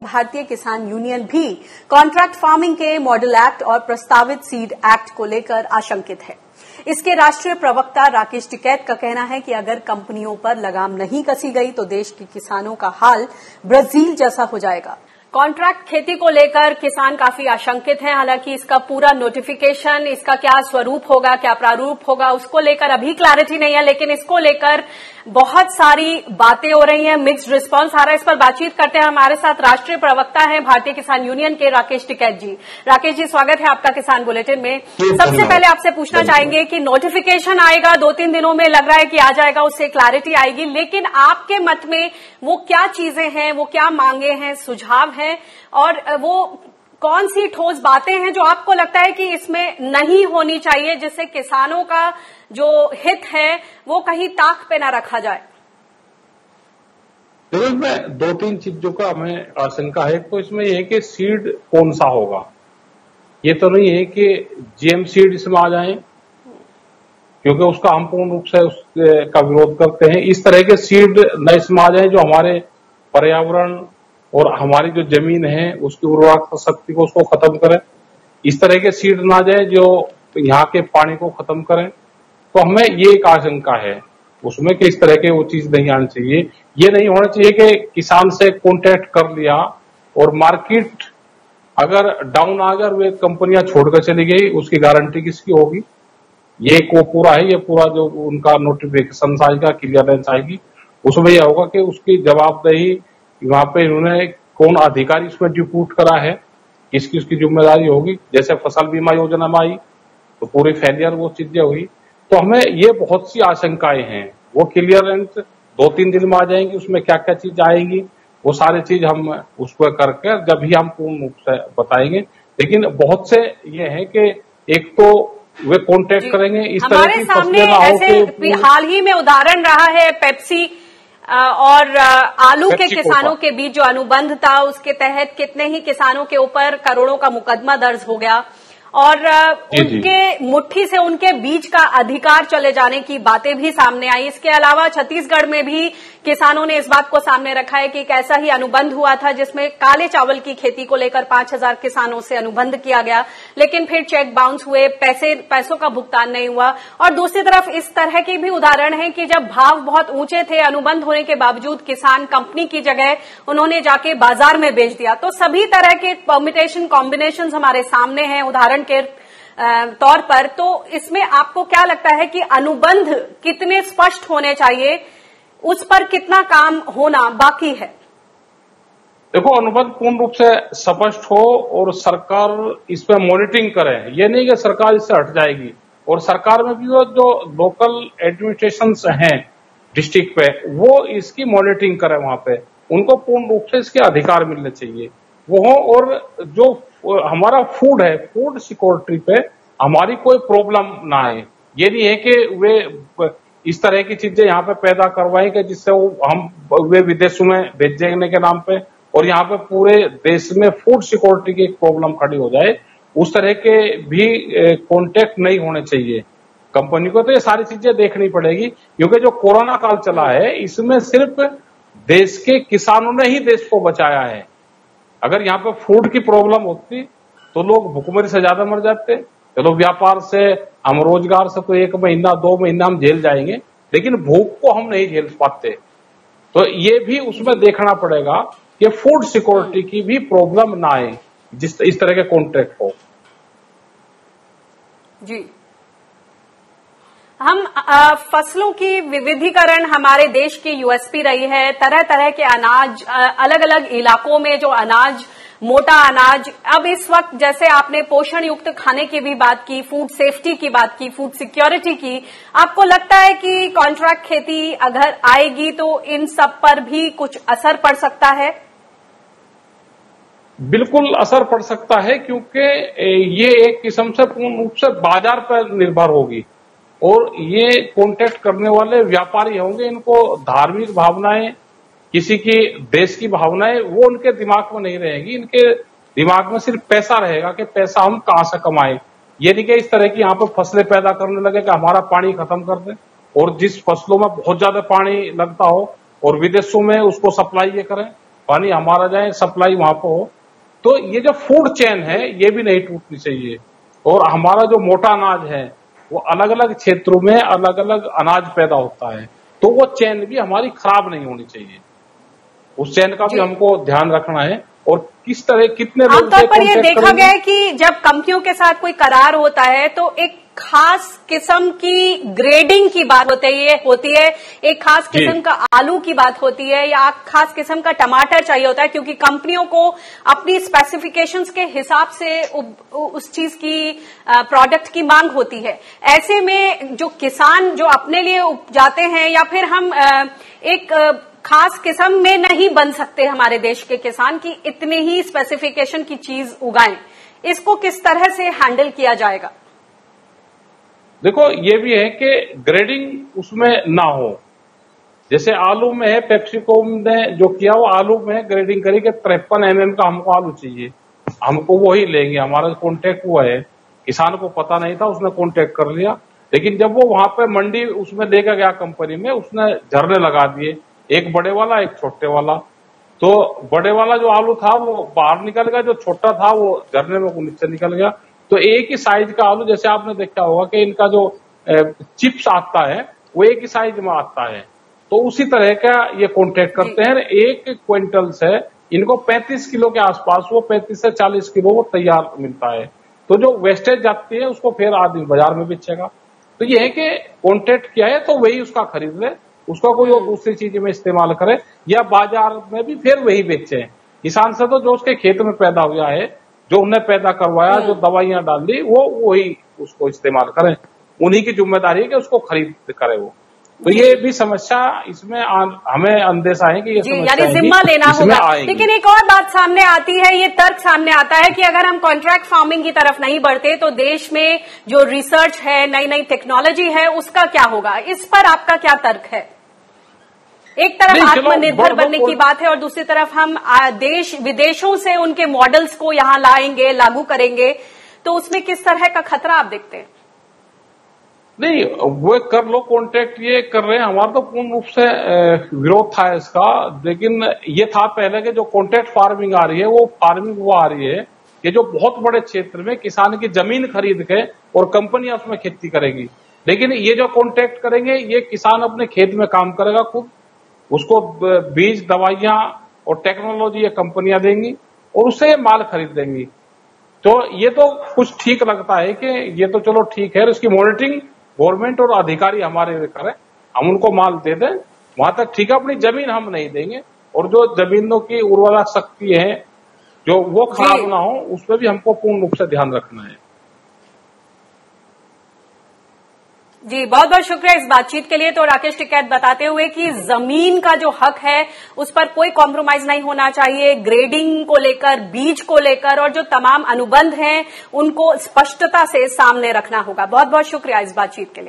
भारतीय किसान यूनियन भी कॉन्ट्रैक्ट फार्मिंग के मॉडल एक्ट और प्रस्तावित सीड एक्ट को लेकर आशंकित है। इसके राष्ट्रीय प्रवक्ता राकेश टिकैत का कहना है कि अगर कंपनियों पर लगाम नहीं कसी गई तो देश के किसानों का हाल ब्राजील जैसा हो जाएगा। कॉन्ट्रैक्ट खेती को लेकर किसान काफी आशंकित हैं। हालांकि इसका पूरा नोटिफिकेशन, इसका क्या स्वरूप होगा, क्या प्रारूप होगा, उसको लेकर अभी क्लैरिटी नहीं है, लेकिन इसको लेकर बहुत सारी बातें हो रही हैं, मिक्स्ड रिस्पांस आ रहा है। इस पर बातचीत करते हैं। हमारे साथ राष्ट्रीय प्रवक्ता हैं भारतीय किसान यूनियन के राकेश टिकैत जी। राकेश जी, स्वागत है आपका किसान बुलेटिन में। सबसे पहले आपसे पूछना चाहेंगे कि नोटिफिकेशन आएगा, 2-3 दिनों में लग रहा है कि आ जाएगा, उससे क्लैरिटी आएगी, लेकिन आपके मत में वो क्या चीजें हैं, वो क्या मांगे हैं, सुझाव हैं, और वो कौन सी ठोस बातें हैं जो आपको लगता है कि इसमें नहीं होनी चाहिए, जिससे किसानों का जो हित है वो कहीं ताक पे ना रखा जाए? देखो, इसमें 2-3 चीजों का हमें आशंका है। तो इसमें यह है कि सीड कौन सा होगा। ये तो नहीं है कि जीएम सीड इसमें आ जाए, क्योंकि उसका हम पूर्ण रूप से उसका विरोध करते हैं। इस तरह के सीड न इसमें आ जाए जो हमारे पर्यावरण और हमारी जो जमीन है उसकी उर्वरक शक्ति को उसको खत्म करे। इस तरह के सीड ना जाए जो यहाँ के पानी को खत्म करें। तो हमें ये एक आशंका है उसमें कि इस तरह के वो चीज नहीं आनी चाहिए। ये नहीं होना चाहिए कि किसान से कॉन्टेक्ट कर लिया और मार्केट अगर डाउन आ गया और वे कंपनियां छोड़कर चली गई, उसकी गारंटी किसकी होगी? ये को पूरा है, ये पूरा जो उनका नोटिफिकेशन आएगा, क्लियरेंस आएगी, उसमें यह होगा कि उसकी जवाबदेही वहां पे इन्होंने कौन अधिकारी उसमें डिप्यूट करा है, किसकी उसकी जिम्मेदारी होगी। जैसे फसल बीमा योजना में आई तो पूरी फेलियर वो चीजें हुई। तो हमें ये बहुत सी आशंकाएं हैं, वो क्लियरेंस 2-3 दिन में आ जाएंगी। उसमें क्या क्या चीज आएंगी वो सारी चीज हम उसको करके जब भी हम पूर्ण रूप से बताएंगे। लेकिन बहुत से ये है कि एक तो वे कॉन्टेक्ट करेंगे, इस तरह की सामने ऐसे हाल ही में उदाहरण रहा है पेप्सी और आलू के किसानों के बीच जो अनुबंध था, उसके तहत कितने ही किसानों के ऊपर करोड़ों का मुकदमा दर्ज हो गया और उनके मुट्ठी से उनके बीज का अधिकार चले जाने की बातें भी सामने आई। इसके अलावा छत्तीसगढ़ में भी किसानों ने इस बात को सामने रखा है कि एक ऐसा ही अनुबंध हुआ था जिसमें काले चावल की खेती को लेकर 5,000 किसानों से अनुबंध किया गया, लेकिन फिर चेक बाउंस हुए, पैसों का भुगतान नहीं हुआ। और दूसरी तरफ इस तरह के भी उदाहरण हैं कि जब भाव बहुत ऊंचे थे, अनुबंध होने के बावजूद किसान कंपनी की जगह उन्होंने जाके बाजार में बेच दिया। तो सभी तरह के परम्यूटेशन कॉम्बिनेशन हमारे सामने हैं उदाहरण के तौर पर। तो इसमें आपको क्या लगता है कि अनुबंध कितने स्पष्ट होने चाहिए, उस पर कितना काम होना बाकी है? देखो, अनुबंध पूर्ण रूप से स्पष्ट हो और सरकार इस पर मॉनिटरिंग करे। ये नहीं कि सरकार इससे हट जाएगी। और सरकार में भी वो जो लोकल एडमिनिस्ट्रेशंस हैं डिस्ट्रिक्ट पे, वो इसकी मॉनिटरिंग करे। वहां पे उनको पूर्ण रूप से इसके अधिकार मिलने चाहिए वो हो। और जो हमारा फूड है, फूड सिक्योरिटी पे हमारी कोई प्रॉब्लम ना आए। ये नहीं है कि वे इस तरह की चीजें यहाँ पे पैदा करवाएं कि जिससे वे विदेशों में भेजने के नाम पे और यहाँ पे पूरे देश में फूड सिक्योरिटी की एक प्रॉब्लम खड़ी हो जाए। उस तरह के भी कॉन्टेक्ट नहीं होने चाहिए कंपनी को। तो ये सारी चीजें देखनी पड़ेगी, क्योंकि जो कोरोना काल चला है इसमें सिर्फ देश के किसानों ने ही देश को बचाया है। अगर यहाँ पे फूड की प्रॉब्लम होती तो लोग भुखमरी से ज्यादा मर जाते। चलो व्यापार से, हम रोजगार से तो 1 महीना 2 महीना हम झेल जाएंगे, लेकिन भूख को हम नहीं झेल पाते। तो ये भी उसमें देखना पड़ेगा कि फूड सिक्योरिटी की भी प्रॉब्लम ना आए जिस इस तरह के कॉन्ट्रैक्ट हो। जी, हम फसलों की विविधीकरण हमारे देश की यूएसपी रही है। तरह तरह के अनाज, अलग अलग इलाकों में जो अनाज, मोटा अनाज, अब इस वक्त जैसे आपने पोषण युक्त खाने की भी बात की, फूड सेफ्टी की बात की, फूड सिक्योरिटी की, आपको लगता है कि कॉन्ट्रैक्ट खेती अगर आएगी तो इन सब पर भी कुछ असर पड़ सकता है? बिल्कुल असर पड़ सकता है, क्योंकि ये एक किस्म से पूर्ण रूप से बाजार पर निर्भर होगी। और ये कॉन्टेक्ट करने वाले व्यापारी होंगे, इनको धार्मिक भावनाएं, किसी की देश की भावनाएं वो उनके दिमाग में नहीं रहेगी। इनके दिमाग में सिर्फ पैसा रहेगा कि पैसा हम कहां से कमाएं। ये नहीं कि इस तरह की यहाँ पे फसलें पैदा करने लगे कि हमारा पानी खत्म कर दें और जिस फसलों में बहुत ज्यादा पानी लगता हो और विदेशों में उसको सप्लाई ये करें। पानी हमारा जाए, सप्लाई वहां पर हो। तो ये जो फूड चेन है ये भी नहीं टूटनी चाहिए। और हमारा जो मोटा अनाज है वो अलग अलग क्षेत्रों में अलग अलग अनाज पैदा होता है, तो वो चेन भी हमारी खराब नहीं होनी चाहिए। उस चेन का भी हमको ध्यान रखना है। और किस तरह कितने लोग आमतौर पर ये देखा गया है कि जब कंपनियों के साथ कोई करार होता है तो एक खास किस्म की ग्रेडिंग की बात होती है, एक खास किस्म का आलू की बात होती है, या खास किस्म का टमाटर चाहिए होता है, क्योंकि कंपनियों को अपनी स्पेसिफिकेशंस के हिसाब से उस चीज की प्रोडक्ट की मांग होती है। ऐसे में जो किसान जो अपने लिए उपजाते हैं, या फिर हम एक खास किस्म में नहीं बन सकते हमारे देश के किसान की इतने ही स्पेसिफिकेशन की चीज उगाएं, इसको किस तरह से हैंडल किया जाएगा? देखो, ये भी है कि ग्रेडिंग उसमें ना हो। जैसे आलू में है, पेप्सिको ने जो किया वो आलू में ग्रेडिंग करी कि 53 mm का हमको आलू चाहिए, हमको वही लेंगे। हमारा कॉन्टेक्ट हुआ है, किसान को पता नहीं था, उसने कॉन्टेक्ट कर लिया। लेकिन जब वो वहां पे मंडी उसमें लेकर गया कंपनी में, उसने झरने लगा दिए, एक बड़े वाला एक छोटे वाला। तो बड़े वाला जो आलू था वो बाहर निकल गया, जो छोटा था वो झरने में नीचे निकल गया। तो एक ही साइज का आलू, जैसे आपने देखा होगा कि इनका जो चिप्स आता है वो एक ही साइज में आता है, तो उसी तरह का ये कॉन्ट्रैक्ट करते हैं। एक क्विंटल से इनको 35 किलो के आसपास, वो 35 से 40 किलो वो तैयार मिलता है। तो जो वेस्टेज जाती है उसको फिर आदमी बाजार में बेचेगा। तो ये है कि कॉन्ट्रैक्ट किया है तो वही उसका खरीद ले, उसका कोई और दूसरी चीज में इस्तेमाल करे, या बाजार में भी फिर वही बेचे। किसान से तो जो उसके खेत में पैदा हुआ है, जो उन्हें पैदा करवाया, जो दवाइयां डाल दी, वो वही उसको इस्तेमाल करें। उन्हीं की जिम्मेदारी है कि उसको खरीद करे वो। तो ये भी समस्या इसमें हमें अंदेशा है कि ये यानी जिम्मा लेना होगा। लेकिन एक और बात सामने आती है, ये तर्क सामने आता है कि अगर हम कॉन्ट्रैक्ट फार्मिंग की तरफ नहीं बढ़ते तो देश में जो रिसर्च है, नई नई टेक्नोलॉजी है, उसका क्या होगा? इस पर आपका क्या तर्क है? एक तरफ आत्मनिर्भर बनने की बात है और दूसरी तरफ हम देश विदेशों से उनके मॉडल्स को यहां लाएंगे, लागू करेंगे, तो उसमें किस तरह का खतरा आप देखते हैं? नहीं, वो कर लो, कॉन्ट्रैक्ट ये कर रहे हैं, हमारा तो पूर्ण रूप से विरोध था इसका। लेकिन ये था पहले कि जो कॉन्ट्रैक्ट फार्मिंग आ रही है वो फार्मिंग वो आ रही है कि जो बहुत बड़े क्षेत्र में किसान की जमीन खरीद के और कंपनियां उसमें खेती करेगी। लेकिन ये जो कॉन्ट्रैक्ट करेंगे, ये किसान अपने खेत में काम करेगा खुद, उसको बीज, दवाइयां और टेक्नोलॉजी ये कंपनियां देंगी और उससे माल खरीद देंगी। तो ये तो कुछ ठीक लगता है कि ये तो चलो ठीक है, इसकी मॉनिटरिंग गवर्नमेंट और अधिकारी हमारे करें, हम उनको माल दे दें, वहां तक ठीक है। अपनी जमीन हम नहीं देंगे, और जो जमीनों की उर्वरा शक्ति है जो वो खराब ना हो, उस पर भी हमको पूर्ण रूप से ध्यान रखना है। जी, बहुत बहुत शुक्रिया इस बातचीत के लिए। तो राकेश टिकैत बताते हुए कि जमीन का जो हक है उस पर कोई कॉम्प्रोमाइज नहीं होना चाहिए, ग्रेडिंग को लेकर, बीज को लेकर और जो तमाम अनुबंध हैं उनको स्पष्टता से सामने रखना होगा। बहुत बहुत शुक्रिया इस बातचीत के लिए।